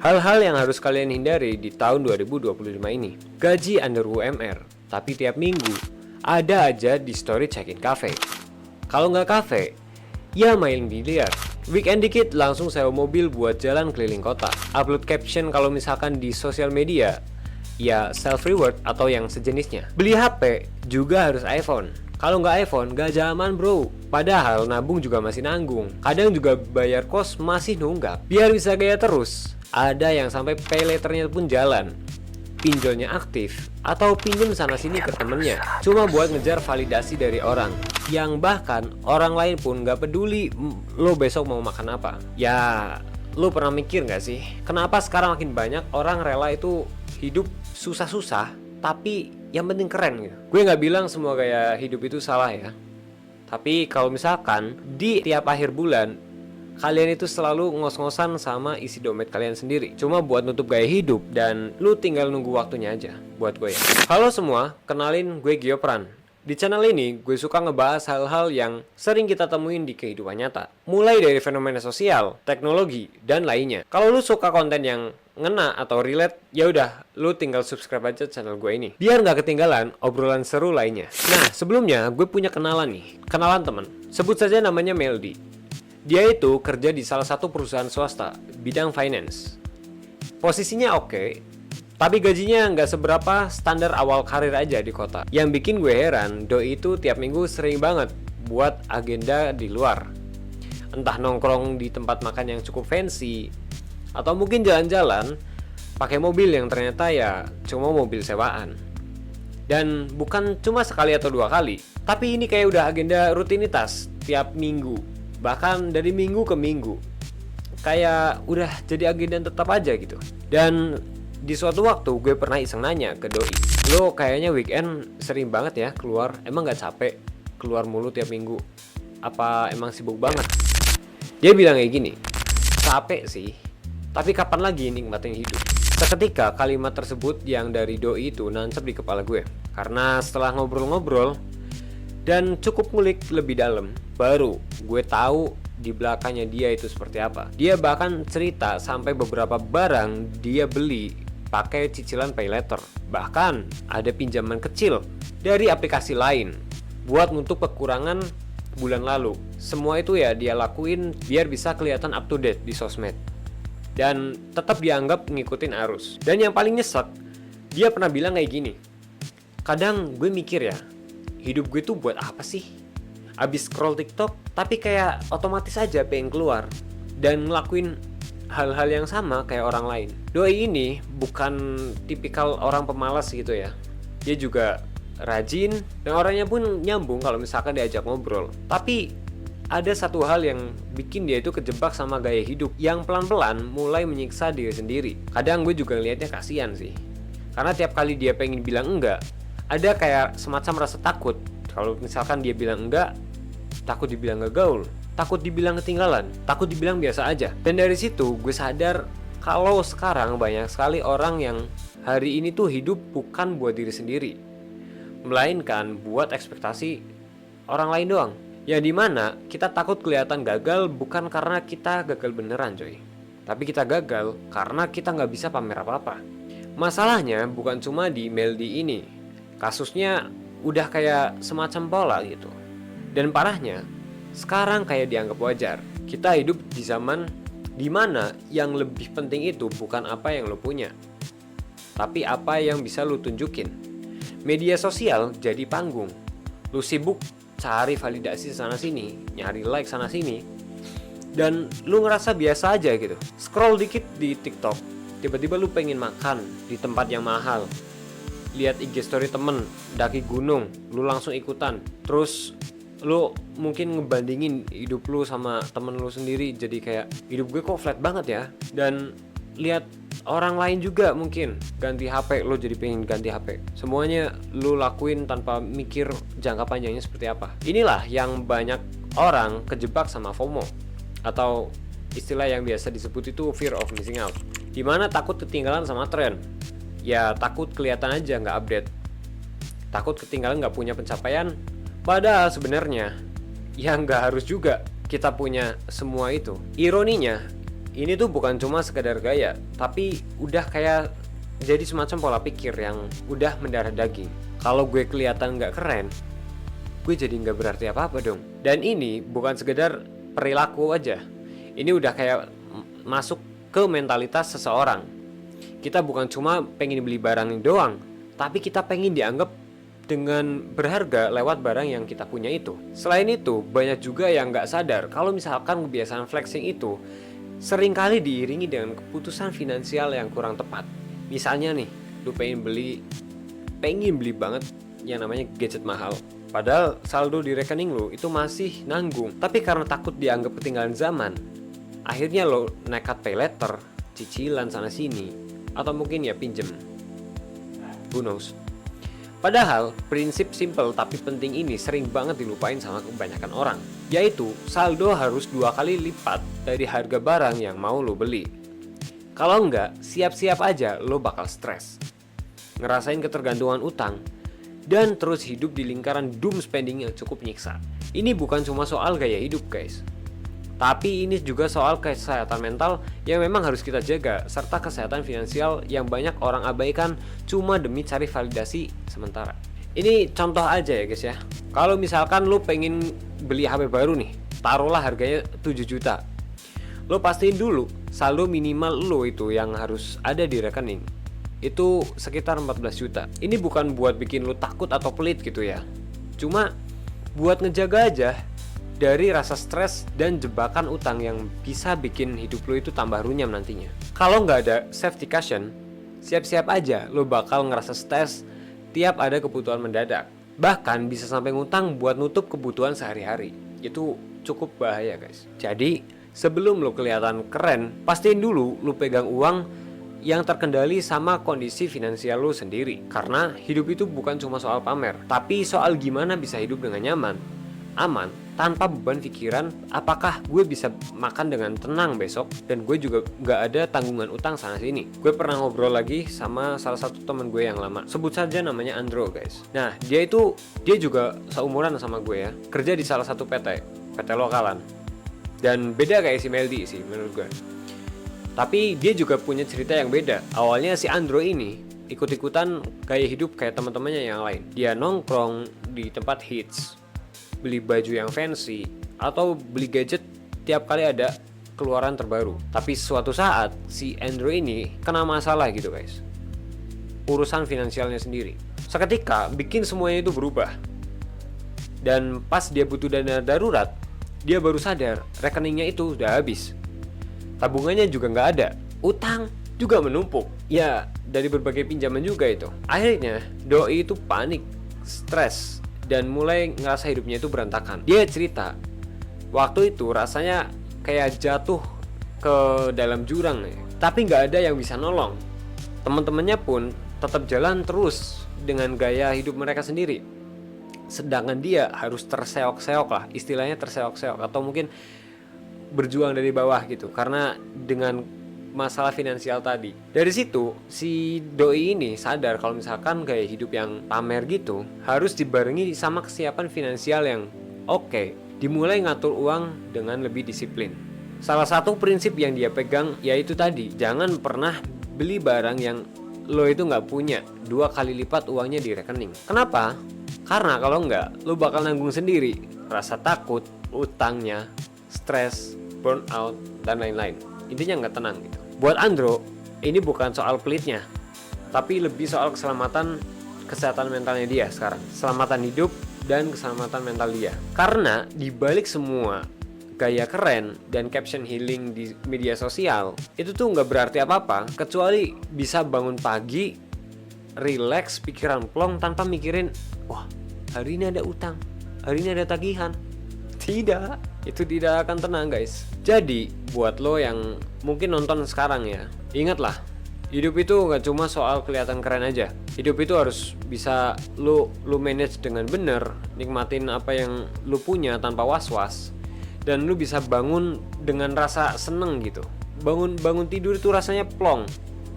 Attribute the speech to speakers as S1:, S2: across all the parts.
S1: Hal-hal yang harus kalian hindari di tahun 2025 ini. Gaji under UMR, tapi tiap minggu ada aja di story check-in cafe. Kalau nggak cafe, ya main biliar. Weekend dikit langsung sewa mobil buat jalan keliling kota. Upload caption kalau misalkan di sosial media, ya self reward atau yang sejenisnya. Beli HP juga harus iPhone. Kalau nggak iPhone, nggak zaman bro. Padahal nabung juga masih nanggung. Kadang juga bayar kos masih nunggak. Biar bisa gaya terus, ada yang sampai pay letternya pun jalan. Pinjolnya aktif, atau pinjem sana sini ke temennya. Cuma buat ngejar validasi dari orang. Yang bahkan orang lain pun nggak peduli lo besok mau makan apa. Ya, lo pernah mikir nggak sih? Kenapa sekarang makin banyak orang rela itu hidup susah-susah, tapi yang penting keren gitu. Gue nggak bilang semua gaya hidup itu salah ya. Tapi kalau misalkan di tiap akhir bulan kalian itu selalu ngos-ngosan sama isi dompet kalian sendiri, cuma buat nutup gaya hidup, dan lu tinggal nunggu waktunya aja buat gue ya. Halo semua, kenalin gue Giopran. Di channel ini gue suka ngebahas hal-hal yang sering kita temuin di kehidupan nyata, mulai dari fenomena sosial, teknologi, dan lainnya. Kalau lu suka konten yang ngena atau relate, ya udah lu tinggal subscribe aja channel gue ini biar nggak ketinggalan obrolan seru lainnya. Nah, sebelumnya gue punya kenalan nih, kenalan temen. Sebut saja namanya Meldi. Dia itu kerja di salah satu perusahaan swasta, bidang finance. Posisinya oke, tapi gajinya nggak seberapa, standar awal karir aja di kota. Yang bikin gue heran, doi itu tiap minggu sering banget buat agenda di luar. Entah nongkrong di tempat makan yang cukup fancy, atau mungkin jalan-jalan pakai mobil yang ternyata ya cuma mobil sewaan. Dan bukan cuma sekali atau dua kali, tapi ini kayak udah agenda rutinitas tiap minggu. Bahkan dari minggu ke minggu, kayak udah jadi agenda tetap aja gitu. Dan di suatu waktu gue pernah iseng nanya ke doi, lo kayaknya weekend sering banget ya keluar, emang gak capek keluar mulu tiap minggu? Apa emang sibuk banget? Dia bilang kayak gini, capek sih, tapi kapan lagi nikmatin hidup? Seketika kalimat tersebut yang dari doi itu nancep di kepala gue. Karena setelah ngobrol-ngobrol dan cukup ngulik lebih dalam, baru gue tahu di belakangnya dia itu seperti apa. Dia bahkan cerita sampai beberapa barang dia beli pakai cicilan pay letter. Bahkan ada pinjaman kecil dari aplikasi lain buat nutup kekurangan bulan lalu. Semua itu ya dia lakuin biar bisa kelihatan up to date di sosmed dan tetap dianggap ngikutin arus. Dan yang paling nyesek, dia pernah bilang kayak gini, kadang gue mikir ya, hidup gue tuh buat apa sih? Abis scroll TikTok, tapi kayak otomatis aja pengen keluar dan ngelakuin hal-hal yang sama kayak orang lain. Doi ini bukan tipikal orang pemalas gitu ya. Dia juga rajin dan orangnya pun nyambung kalau misalkan diajak ngobrol. Tapi ada satu hal yang bikin dia itu kejebak sama gaya hidup yang pelan-pelan mulai menyiksa diri sendiri. Kadang gue juga ngelihatnya kasihan sih. Karena tiap kali dia pengen bilang enggak, ada kayak semacam rasa takut. Kalau misalkan dia bilang enggak, takut dibilang gaul, takut dibilang ketinggalan, takut dibilang biasa aja. Dan dari situ gue sadar kalau sekarang banyak sekali orang yang hari ini tuh hidup bukan buat diri sendiri, melainkan buat ekspektasi orang lain doang. Yang dimana kita takut kelihatan gagal bukan karena kita gagal beneran coy, tapi kita gagal karena kita nggak bisa pamer apa-apa. Masalahnya bukan cuma di Meldi ini, kasusnya udah kayak semacam pola gitu. Dan parahnya, sekarang kayak dianggap wajar. Kita hidup di zaman dimana yang lebih penting itu bukan apa yang lo punya, tapi apa yang bisa lo tunjukin. Media sosial jadi panggung. Lo sibuk cari validasi sana sini, nyari like sana sini, dan lo ngerasa biasa aja gitu. Scroll dikit di TikTok, tiba-tiba lo pengen makan di tempat yang mahal. Lihat IG story temen daki gunung, lu langsung ikutan. Terus lu mungkin ngebandingin hidup lu sama temen lu sendiri, jadi kayak hidup gue kok flat banget ya. Dan lihat orang lain juga mungkin ganti HP, lu jadi pengen ganti HP. Semuanya lu lakuin tanpa mikir jangka panjangnya seperti apa. Inilah yang banyak orang kejebak sama FOMO, atau istilah yang biasa disebut itu fear of missing out, dimana takut ketinggalan sama tren. Ya takut kelihatan aja nggak update, takut ketinggalan nggak punya pencapaian. Padahal sebenarnya ya nggak harus juga kita punya semua itu. Ironinya, ini tuh bukan cuma sekedar gaya, tapi udah kayak jadi semacam pola pikir yang udah mendarah daging. Kalau gue kelihatan nggak keren, gue jadi nggak berarti apa-apa dong. Dan ini bukan sekedar perilaku aja, ini udah kayak masuk ke mentalitas seseorang. Kita bukan cuma pengen beli barang doang, tapi kita pengen dianggap dengan berharga lewat barang yang kita punya itu. Selain itu, banyak juga yang nggak sadar kalau misalkan kebiasaan flexing itu seringkali diiringi dengan keputusan finansial yang kurang tepat. Misalnya nih, lu pengen beli banget yang namanya gadget mahal, padahal saldo di rekening lu itu masih nanggung. Tapi karena takut dianggap ketinggalan zaman, akhirnya lo nekat pay later, cicilan sana sini, atau mungkin ya pinjem. Who knows? Padahal prinsip simple tapi penting ini sering banget dilupain sama kebanyakan orang, yaitu saldo harus 2 kali lipat dari harga barang yang mau lo beli. Kalau enggak, siap-siap aja lo bakal stres, ngerasain ketergantungan utang, dan terus hidup di lingkaran doom spending yang cukup nyiksa. Ini bukan cuma soal gaya hidup guys, tapi ini juga soal kesehatan mental yang memang harus kita jaga, serta kesehatan finansial yang banyak orang abaikan cuma demi cari validasi sementara. Ini contoh aja ya guys ya. Kalau misalkan lu pengen beli HP baru nih, taruhlah harganya 7 juta. Lo pastiin dulu saldo minimal lo itu yang harus ada di rekening itu sekitar 14 juta. Ini bukan buat bikin lu takut atau pelit gitu ya, cuma buat ngejaga aja dari rasa stres dan jebakan utang yang bisa bikin hidup lo itu tambah runyam nantinya. Kalau nggak ada safety cushion, siap-siap aja lo bakal ngerasa stres tiap ada kebutuhan mendadak. Bahkan bisa sampai ngutang buat nutup kebutuhan sehari-hari. Itu cukup bahaya guys. Jadi sebelum lo kelihatan keren, pastiin dulu lo pegang uang yang terkendali sama kondisi finansial lo sendiri. Karena hidup itu bukan cuma soal pamer, tapi soal gimana bisa hidup dengan nyaman, aman, tanpa beban pikiran apakah gue bisa makan dengan tenang besok, dan gue juga gak ada tanggungan utang sana sini. Gue pernah ngobrol lagi sama salah satu teman gue yang lama, sebut saja namanya Andro guys. Nah dia juga seumuran sama gue ya, kerja di salah satu PT lokalan, dan beda kayak si Meldi sih menurut gue. Tapi dia juga punya cerita yang beda. Awalnya si Andro ini ikut-ikutan gaya hidup kayak teman-temannya yang lain. Dia nongkrong di tempat hits, beli baju yang fancy, atau beli gadget tiap kali ada keluaran terbaru. Tapi suatu saat si Andrew ini kena masalah gitu guys, urusan finansialnya sendiri. Seketika bikin semuanya itu berubah. Dan pas dia butuh dana darurat, dia baru sadar rekeningnya itu udah habis, tabungannya juga nggak ada, utang juga menumpuk. Ya dari berbagai pinjaman juga itu. Akhirnya doi itu panik, stres, dan mulai ngerasa hidupnya itu berantakan. Dia cerita, waktu itu rasanya kayak jatuh ke dalam jurang nih, tapi nggak ada yang bisa nolong. Teman-temannya pun tetap jalan terus dengan gaya hidup mereka sendiri, sedangkan dia harus terseok-seok lah, istilahnya terseok-seok, atau mungkin berjuang dari bawah gitu, karena dengan masalah finansial tadi. Dari situ si doi ini sadar kalau misalkan gaya hidup yang pamer gitu harus dibarengi sama kesiapan finansial yang oke. Dimulai ngatur uang dengan lebih disiplin. Salah satu prinsip yang dia pegang yaitu tadi, jangan pernah beli barang yang lo itu nggak punya 2 kali lipat uangnya di rekening. Kenapa? Karena kalau nggak, lo bakal nanggung sendiri rasa takut, utangnya, stres, burnout, dan lain-lain. Intinya nggak tenang gitu. Buat Andro, ini bukan soal pelitnya, tapi lebih soal kesehatan mentalnya dia sekarang. Keselamatan hidup dan keselamatan mental dia. Karena dibalik semua gaya keren dan caption healing di media sosial, itu tuh nggak berarti apa-apa, kecuali bisa bangun pagi, relax, pikiran plong tanpa mikirin, wah hari ini ada utang, hari ini ada tagihan. Tidak, itu tidak akan tenang guys. Jadi buat lo yang mungkin nonton sekarang ya, ingatlah, hidup itu gak cuma soal kelihatan keren aja. Hidup itu harus bisa lo manage dengan bener, nikmatin apa yang lo punya tanpa was-was, dan lo bisa bangun dengan rasa seneng gitu. Bangun tidur itu rasanya plong,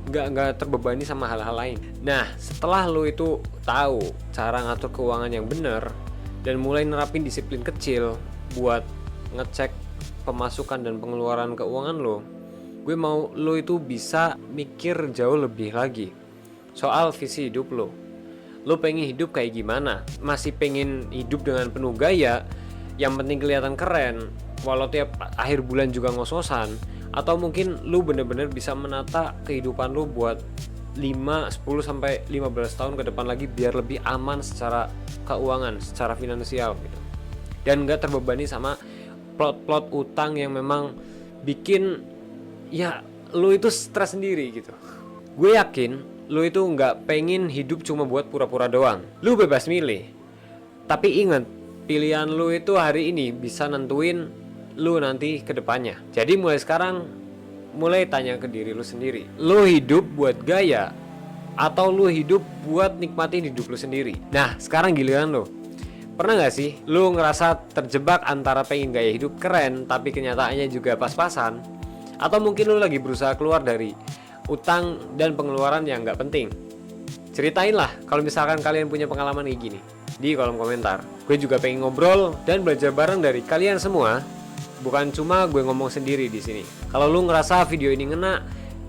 S1: gak terbebani sama hal-hal lain. Nah setelah lo itu tahu cara ngatur keuangan yang bener dan mulai nerapin disiplin kecil buat ngecek pemasukan dan pengeluaran keuangan lo, gue mau lo itu bisa mikir jauh lebih lagi soal visi hidup lo. Lo pengen hidup kayak gimana? Masih pengen hidup dengan penuh gaya, yang penting kelihatan keren, walau tiap akhir bulan juga ngos-ngosan? Atau mungkin lo bener-bener bisa menata kehidupan lo buat 5, 10, sampai 15 tahun ke depan lagi biar lebih aman secara keuangan, secara finansial gitu. Dan gak terbebani sama plot-plot utang yang memang bikin ya lu itu stres sendiri gitu. Gue yakin lu itu nggak pengen hidup cuma buat pura-pura doang. Lu bebas milih, tapi ingat, pilihan lu itu hari ini bisa nentuin lu nanti ke depannya. Jadi mulai sekarang, mulai tanya ke diri lu sendiri, lu hidup buat gaya atau lu hidup buat nikmatin hidup lu sendiri? Nah sekarang giliran lu. Pernah gak sih lu ngerasa terjebak antara pengen gaya hidup keren tapi kenyataannya juga pas-pasan? Atau mungkin lu lagi berusaha keluar dari utang dan pengeluaran yang gak penting? Ceritain lah kalau misalkan kalian punya pengalaman kayak gini di kolom komentar. Gue juga pengen ngobrol dan belajar bareng dari kalian semua. Bukan cuma gue ngomong sendiri di sini. Kalau lu ngerasa video ini ngena,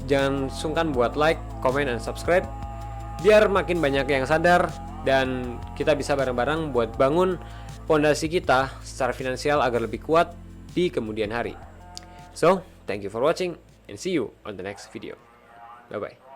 S1: jangan sungkan buat like, comment, dan subscribe biar makin banyak yang sadar dan kita bisa bareng-bareng buat bangun pondasi kita secara finansial agar lebih kuat di kemudian hari. So, thank you for watching and see you on the next video. Bye bye.